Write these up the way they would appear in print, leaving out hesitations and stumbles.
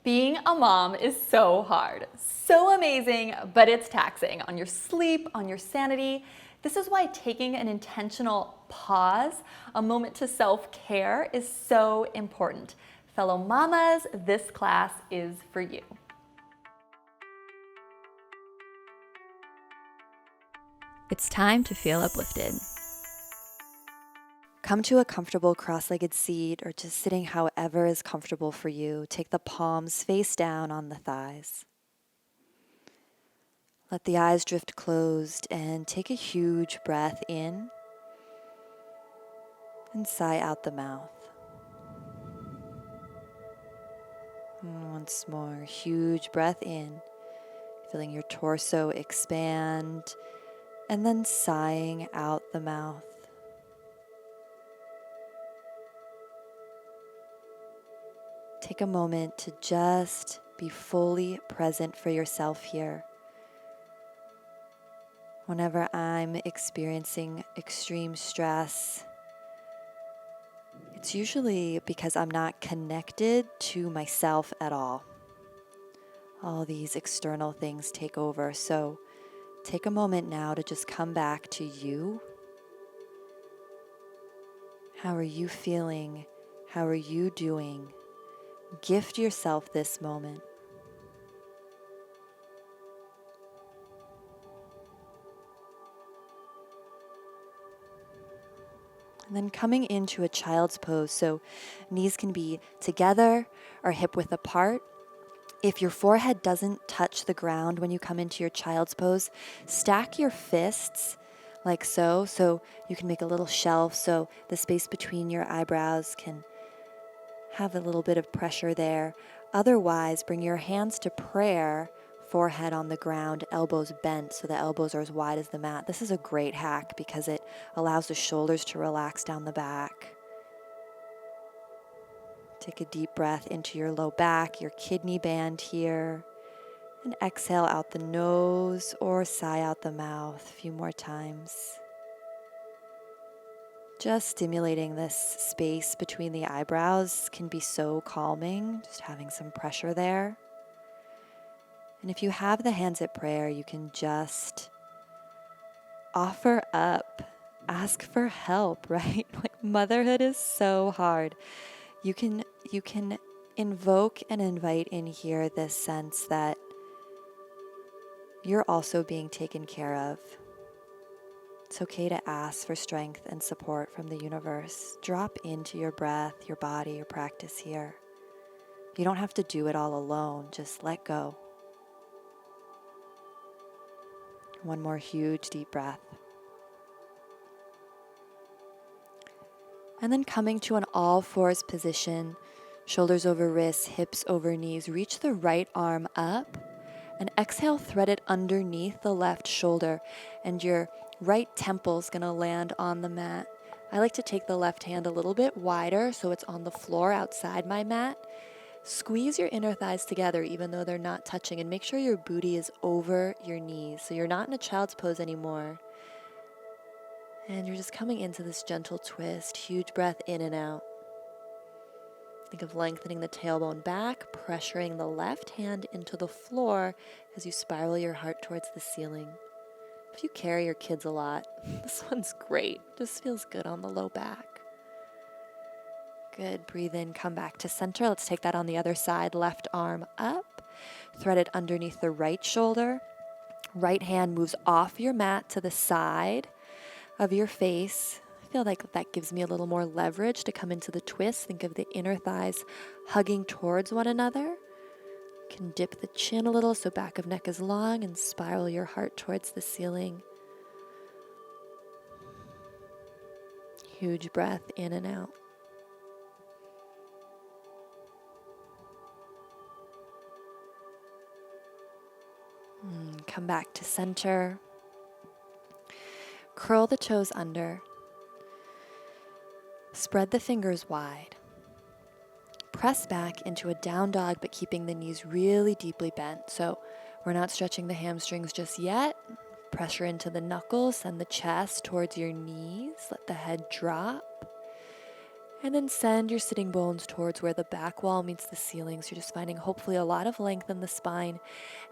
Being a mom is so hard, so amazing, but it's taxing on your sleep, on your sanity. This is why taking an intentional pause, a moment to self-care, is so important. Fellow mamas, this class is for you. It's time to feel uplifted. Come to a comfortable cross-legged seat or just sitting however is comfortable for you. Take the palms face down on the thighs. Let the eyes drift closed and take a huge breath in and sigh out the mouth. And once more, huge breath in, feeling your torso expand and then sighing out the mouth. Take a moment to just be fully present for yourself here. Whenever I'm experiencing extreme stress, it's usually because I'm not connected to myself at all. All these external things take over. So take a moment now to just come back to you. How are you feeling? How are you doing? Gift yourself this moment. And then coming into a child's pose, so knees can be together or hip width apart. If your forehead doesn't touch the ground when you come into your child's pose, stack your fists like so. So you can make a little shelf so the space between your eyebrows can have a little bit of pressure there. Otherwise, bring your hands to prayer, forehead on the ground, elbows bent so the elbows are as wide as the mat. This is a great hack because it allows the shoulders to relax down the back. Take a deep breath into your low back, your kidney band here, and exhale out the nose or sigh out the mouth a few more times. Just stimulating this space between the eyebrows can be so calming, just having some pressure there. And if you have the hands at prayer, you can just offer up, ask for help, right? Like motherhood is so hard. You can invoke and invite in here this sense that you're also being taken care of. It's okay to ask for strength and support from the universe. Drop into your breath, your body, your practice here. You don't have to do it all alone. Just let go. One more huge deep breath. And then coming to an all fours position, shoulders over wrists, hips over knees. Reach the right arm up and exhale, thread it underneath the left shoulder, and your right temple's gonna land on the mat. I like to take the left hand a little bit wider so it's on the floor outside my mat. Squeeze your inner thighs together even though they're not touching, and make sure your booty is over your knees so you're not in a child's pose anymore. And you're just coming into this gentle twist, huge breath in and out. Think of lengthening the tailbone back, pressuring the left hand into the floor as you spiral your heart towards the ceiling. If you carry your kids a lot, this one's great. Just feels good on the low back. Good, breathe in, come back to center. Let's take that on the other side. Left arm up, thread it underneath the right shoulder. Right hand moves off your mat to the side of your face. I feel like that gives me a little more leverage to come into the twist. Think of the inner thighs hugging towards one another. You can dip the chin a little so back of neck is long and spiral your heart towards the ceiling. Huge breath in and out. Come back to center. Curl the toes under. Spread the fingers wide. Press back into a down dog, but keeping the knees really deeply bent. So we're not stretching the hamstrings just yet. Pressure into the knuckles, send the chest towards your knees. Let the head drop. And then send your sitting bones towards where the back wall meets the ceiling. So you're just finding hopefully a lot of length in the spine.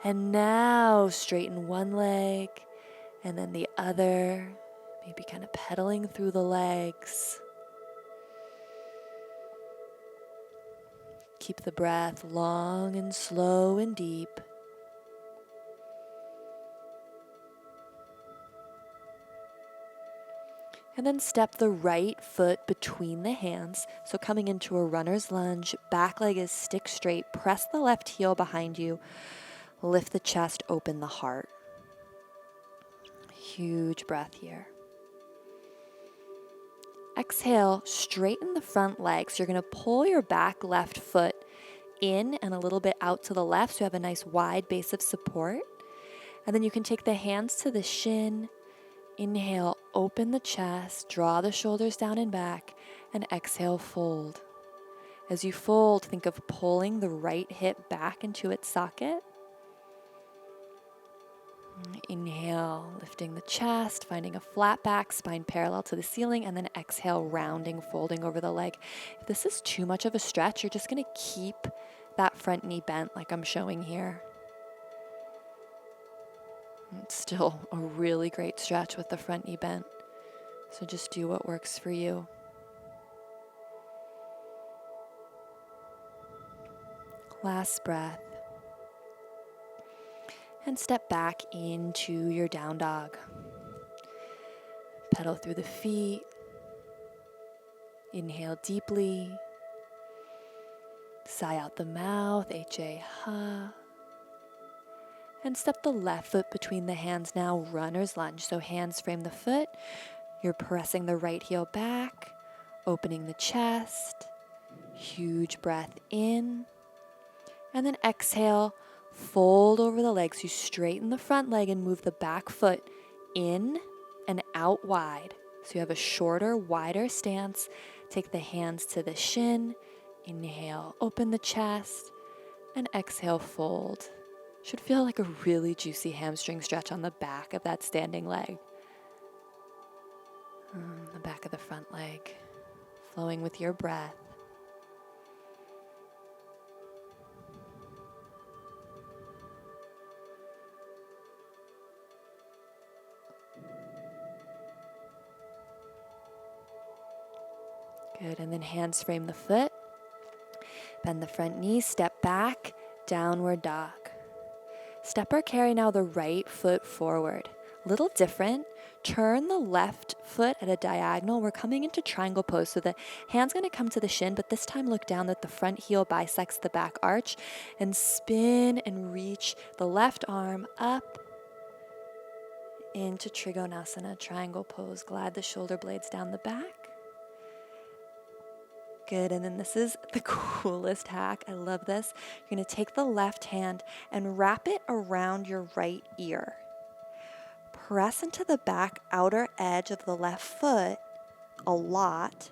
And now straighten one leg and then the other. Maybe kind of pedaling through the legs. Keep the breath long and slow and deep. And then step the right foot between the hands. So coming into a runner's lunge, back leg is stick straight. Press the left heel behind you. Lift the chest, open the heart. Huge breath here. Exhale, straighten the front leg. So you're going to pull your back left foot in and a little bit out to the left. So you have a nice wide base of support. And then you can take the hands to the shin. Inhale, open the chest, draw the shoulders down and back, and exhale, fold. As you fold, think of pulling the right hip back into its socket. Inhale, lifting the chest, finding a flat back, spine parallel to the ceiling, and then exhale, rounding, folding over the leg. If this is too much of a stretch, you're just going to keep that front knee bent like I'm showing here. It's still a really great stretch with the front knee bent. So just do what works for you. Last breath. And step back into your down dog. Pedal through the feet. Inhale deeply. Sigh out the mouth, H-A, ha. And step the left foot between the hands now, runner's lunge. So hands frame the foot. You're pressing the right heel back, opening the chest. Huge breath in. And then exhale, fold over the legs. You straighten the front leg and move the back foot in and out wide. So you have a shorter, wider stance. Take the hands to the shin. Inhale, open the chest. And exhale, fold. Should feel like a really juicy hamstring stretch on the back of that standing leg. The back of the front leg, flowing with your breath. Good, and then hands frame the foot. Bend the front knee, step back, downward dog. Step or carry now the right foot forward. A little different. Turn the left foot at a diagonal. We're coming into triangle pose. So the hand's going to come to the shin, but this time look down that the front heel bisects the back arch and spin and reach the left arm up into Trikonasana, triangle pose. Glide the shoulder blades down the back. Good, and then this is the coolest hack. I love this. You're going to take the left hand and wrap it around your right ear. Press into the back outer edge of the left foot a lot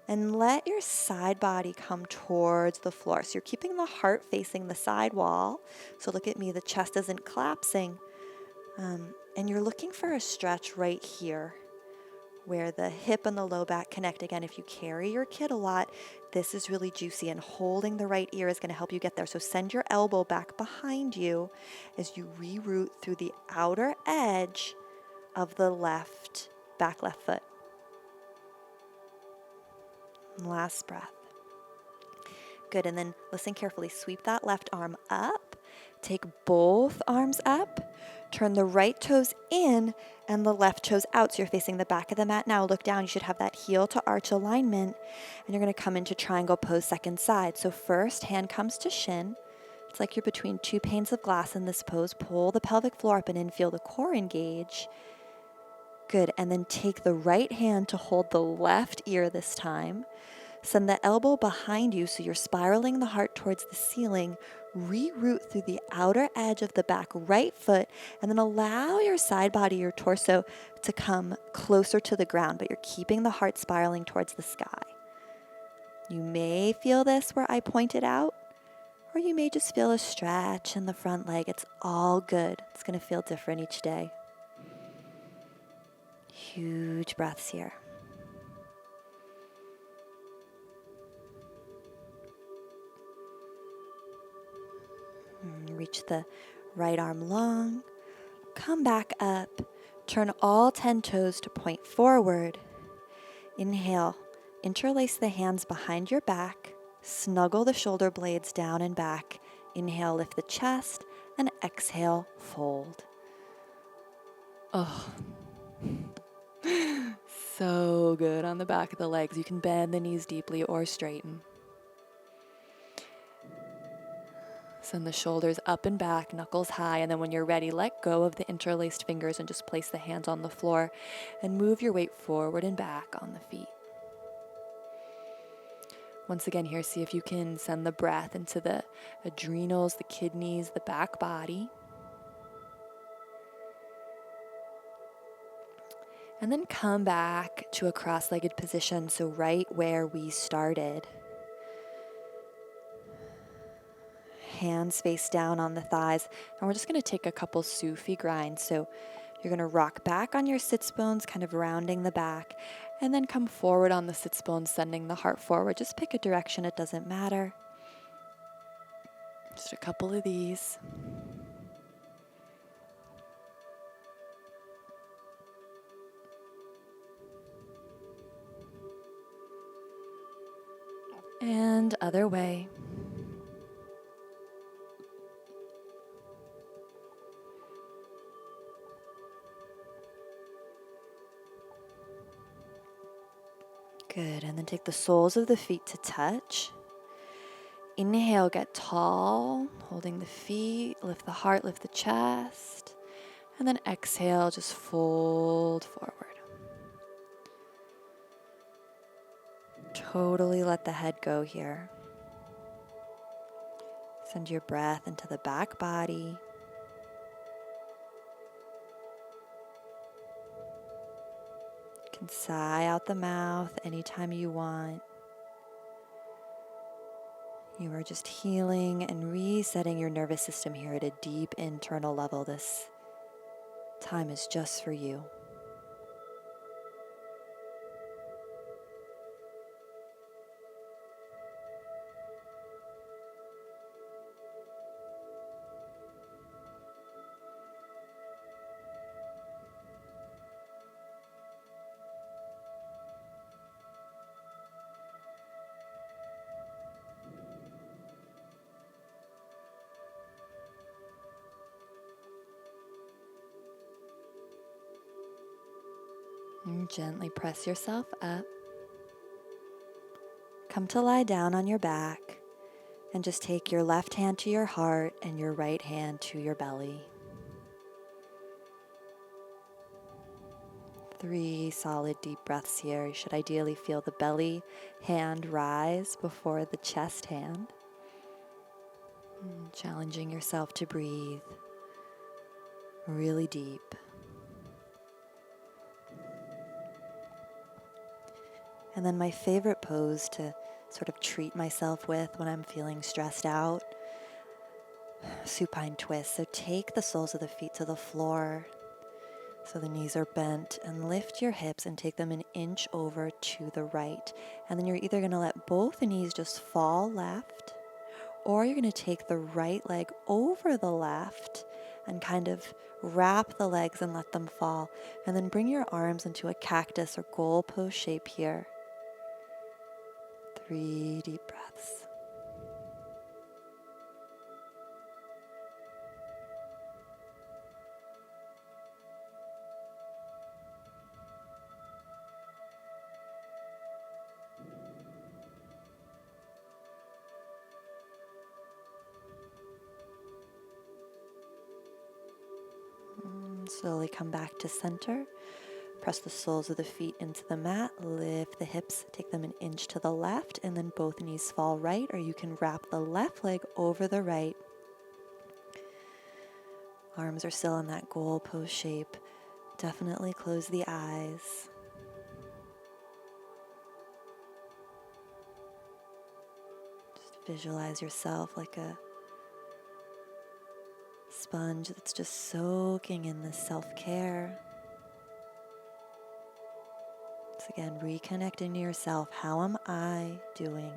and let your side body come towards the floor. So you're keeping the heart facing the side wall. So look at me, the chest isn't collapsing. And you're looking for a stretch right here where the hip and the low back connect. Again, if you carry your kid a lot, this is really juicy, and holding the right ear is going to help you get there. So send your elbow back behind you as you reroute through the outer edge of the back left foot. Last breath. Good, and then listen carefully. Sweep that left arm up. Take both arms up. Turn the right toes in and the left toes out. So you're facing the back of the mat now. Look down. You should have that heel to arch alignment. And you're going to come into triangle pose, second side. So first, hand comes to shin. It's like you're between two panes of glass in this pose. Pull the pelvic floor up and in. Feel the core engage. Good. And then take the right hand to hold the left ear this time. Send the elbow behind you so you're spiraling the heart towards the ceiling. Reroute through the outer edge of the back right foot, and then allow your side body, your torso, to come closer to the ground, but you're keeping the heart spiraling towards the sky. You may feel this where I pointed out, or you may just feel a stretch in the front leg. It's all good. It's going to feel different each day. Huge breaths here. Reach the right arm long. Come back up. Turn all 10 toes to point forward. Inhale. Interlace the hands behind your back. Snuggle the shoulder blades down and back. Inhale, lift the chest, and exhale, fold. Oh, so good on the back of the legs. You can bend the knees deeply or straighten. Send the shoulders up and back, knuckles high, and then when you're ready, let go of the interlaced fingers and just place the hands on the floor and move your weight forward and back on the feet. Once again here, see if you can send the breath into the adrenals, the kidneys, the back body. And then come back to a cross-legged position, so right where we started. Hands face down on the thighs. And we're just going to take a couple Sufi Grind. So you're going to rock back on your sits bones, kind of rounding the back, and then come forward on the sits bones, sending the heart forward. Just pick a direction, it doesn't matter. Just a couple of these. And other way. Good, and then take the soles of the feet to touch. Inhale, get tall, holding the feet, lift the heart, lift the chest. And then exhale, just fold forward. Totally let the head go here. Send your breath into the back body. You can sigh out the mouth anytime you want. You are just healing and resetting your nervous system here at a deep internal level. This time is just for you. And gently press yourself up. Come to lie down on your back and just take your left hand to your heart and your right hand to your belly. 3 solid deep breaths here. You should ideally feel the belly hand rise before the chest hand. Challenging yourself to breathe really deep. And then my favorite pose to sort of treat myself with when I'm feeling stressed out, Supine Twist. So take the soles of the feet to the floor so the knees are bent, and lift your hips and take them an inch over to the right. And then you're either going to let both the knees just fall left, or you're going to take the right leg over the left and kind of wrap the legs and let them fall. And then bring your arms into a cactus or goal pose shape here. 3 deep breaths. Slowly come back to center. Press the soles of the feet into the mat. Lift the hips, take them an inch to the left, and then both knees fall right, or you can wrap the left leg over the right. Arms are still in that goal pose shape. Definitely close the eyes. Just visualize yourself like a sponge that's just soaking in this self-care. Once again, reconnecting to yourself. How am I doing?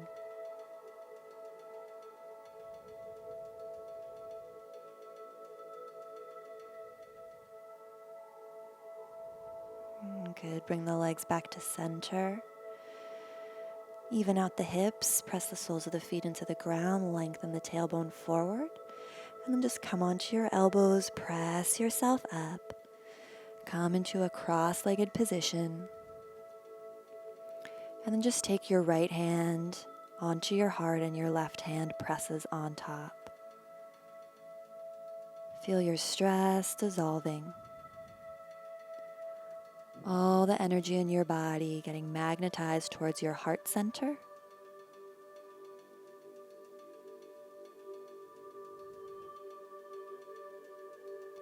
Good. Bring the legs back to center. Even out the hips. Press the soles of the feet into the ground. Lengthen the tailbone forward. And then just come onto your elbows. Press yourself up. Come into a cross-legged position. And then just take your right hand onto your heart and your left hand presses on top. Feel your stress dissolving. All the energy in your body getting magnetized towards your heart center.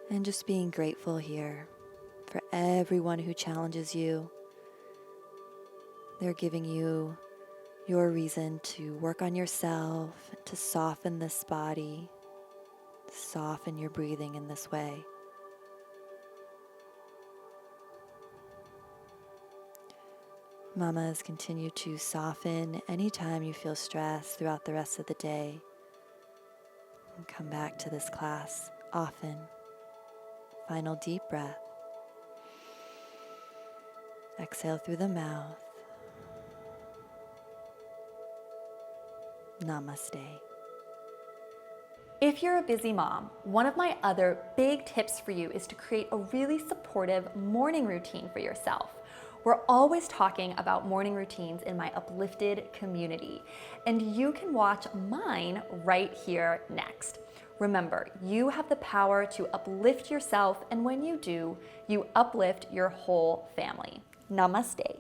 And just being grateful here for everyone who challenges you. They're giving you your reason to work on yourself, to soften this body, soften your breathing in this way. Mamas, continue to soften anytime you feel stress throughout the rest of the day. And come back to this class often. Final deep breath. Exhale through the mouth. Namaste. If you're a busy mom, one of my other big tips for you is to create a really supportive morning routine for yourself. We're always talking about morning routines in my Uplifted community, and you can watch mine right here next. Remember, you have the power to uplift yourself, and when you do, you uplift your whole family. Namaste.